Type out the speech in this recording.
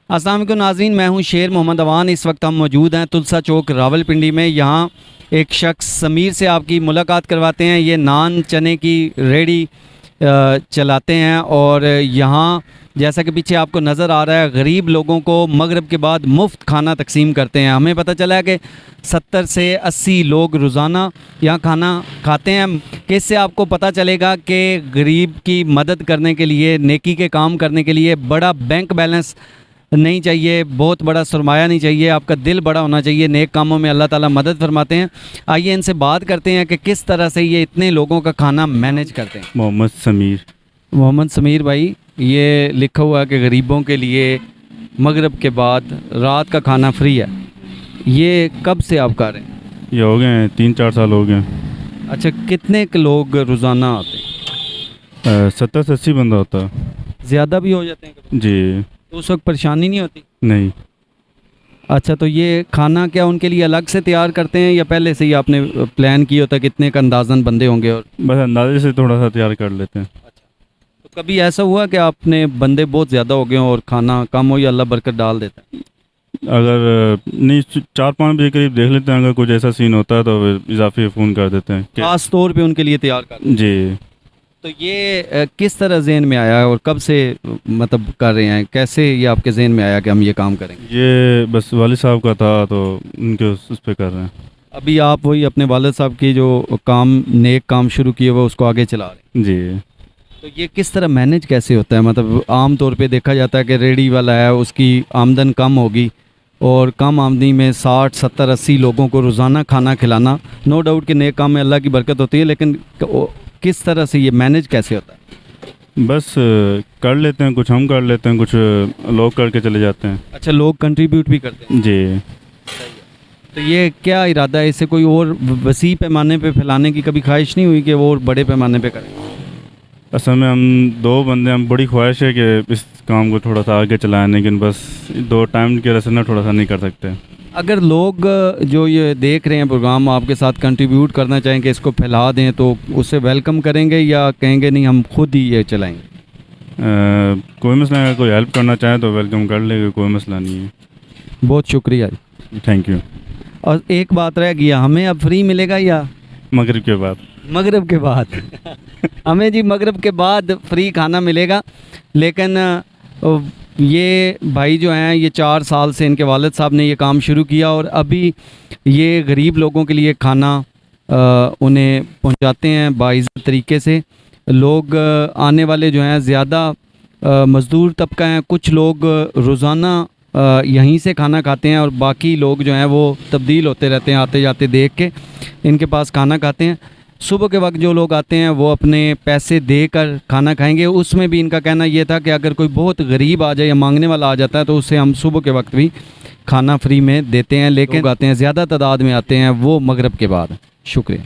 अस्सलाम वालेकुम नाज़रीन, मैं हूं शेर मोहम्मद अवान। इस वक्त हम मौजूद हैं तुलसा चौक रावलपिंडी में। यहाँ एक शख्स समीर से आपकी मुलाकात करवाते हैं। ये नान चने की रेडी चलाते हैं और यहाँ जैसा कि पीछे आपको नज़र आ रहा है, गरीब लोगों को मगरिब के बाद मुफ्त खाना तकसीम करते हैं। हमें पता चला है कि 70 से 80 लोग रोज़ाना यहाँ खाना खाते हैं। कि इससे आपको पता चलेगा कि गरीब की मदद करने के लिए, नेकी के काम करने के लिए बड़ा बैंक बैलेंस नहीं चाहिए, बहुत बड़ा सरमाया नहीं चाहिए, आपका दिल बड़ा होना चाहिए। नेक कामों में अल्लाह ताला मदद फरमाते हैं। आइए इनसे बात करते हैं कि किस तरह से ये इतने लोगों का खाना मैनेज करते हैं। मोहम्मद समीर भाई, ये लिखा हुआ है कि गरीबों के लिए मगरिब के बाद रात का खाना फ्री है। ये कब से आप कर रहे हैं? ये हो गए हैं 3-4 साल हो गए। अच्छा, कितने के लोग रोज़ाना आते हैं? 70 से 80 बंदा होता है। ज़्यादा भी हो जाते हैं कभी? जी तो उस वक्त परेशानी नहीं होती? नहीं। अच्छा, तो ये खाना क्या उनके लिए अलग से तैयार करते हैं या पहले से ही आपने प्लान किया होता है कितने का अंदाज़न बंदे होंगे? और बस अंदाजे से थोड़ा सा तैयार कर लेते हैं। तो कभी ऐसा हुआ कि आपने बंदे बहुत ज़्यादा हो गए हों और खाना कम हो, या अल्लाह बरकत डाल देता है? अगर नहीं 4-5 बजे करीब देख लेते हैं, अगर कुछ ऐसा सीन होता है तो फिर इजाफी फ़ोन कर देते हैं। खास तौर पे उनके लिए तैयार कर। जी। तो ये किस तरह जहन में आया है और कब से मतलब कर रहे हैं? कैसे ये आपके जहन में आया कि हम ये काम करेंगे? ये बस वालिद साहब का था तो उनके उस पर कर रहे हैं। अभी आप वही अपने वालिद साहब की जो काम, नेक काम शुरू किए हुए, उसको आगे चला रहे हैं? जी। तो ये किस तरह मैनेज कैसे होता है? मतलब आम तौर पे देखा जाता है कि रेडी वाला है, उसकी आमदन कम होगी और कम आमदनी में 60, 70, 80 लोगों को रोज़ाना खाना खिलाना, नो डाउट कि नेक काम में अल्लाह की बरकत होती है, लेकिन किस तरह से ये मैनेज कैसे होता है? बस कर लेते हैं, कुछ हम कर लेते हैं, कुछ लोग करके चले जाते हैं। अच्छा, लोग कंट्रीब्यूट भी करते हैं? जी। तो ये क्या इरादा है, इससे कोई और वसी पैमाने पे फैलाने की कभी ख्वाहिश नहीं हुई कि वो और बड़े पैमाने पे करें? असल में हम 2 बंदे, हम बड़ी ख्वाहिश है कि इस काम को थोड़ा सा आगे चलाएं, लेकिन बस 2 टाइम की वजह से ना थोड़ा सा नहीं कर सकते। अगर लोग जो ये देख रहे हैं प्रोग्राम, आपके साथ कंट्रीब्यूट करना चाहें कि इसको फैला दें, तो उससे वेलकम करेंगे या कहेंगे नहीं हम खुद ही ये चलाएंगे? कोई मसला नहीं, अगर कोई हेल्प करना चाहे तो वेलकम कर लेंगे, कोई मसला नहीं है। बहुत शुक्रिया जी। Thank you. और एक बात रह गई, हमें अब फ्री मिलेगा या मगरिब के बाद? मगरिब के बाद हमें जी मगरिब के बाद फ्री खाना मिलेगा। लेकिन ये भाई जो हैं, ये 4 साल से इनके वालिद साहब ने ये काम शुरू किया और अभी ये गरीब लोगों के लिए खाना उन्हें पहुंचाते हैं बाइज़्ज़त तरीके से। लोग आने वाले जो हैं ज़्यादा मज़दूर तबका हैं। कुछ लोग रोज़ाना यहीं से खाना खाते हैं और बाकी लोग जो हैं वो तब्दील होते रहते हैं, आते जाते देख के इनके पास खाना खाते हैं। सुबह के वक्त जो लोग आते हैं वो अपने पैसे देकर खाना खाएंगे। उसमें भी इनका कहना ये था कि अगर कोई बहुत गरीब आ जाए या मांगने वाला आ जाता है तो उससे हम सुबह के वक्त भी खाना फ्री में देते हैं। लेकिन आते हैं, ज़्यादा तादाद में आते हैं वो मगरिब के बाद। शुक्रिया।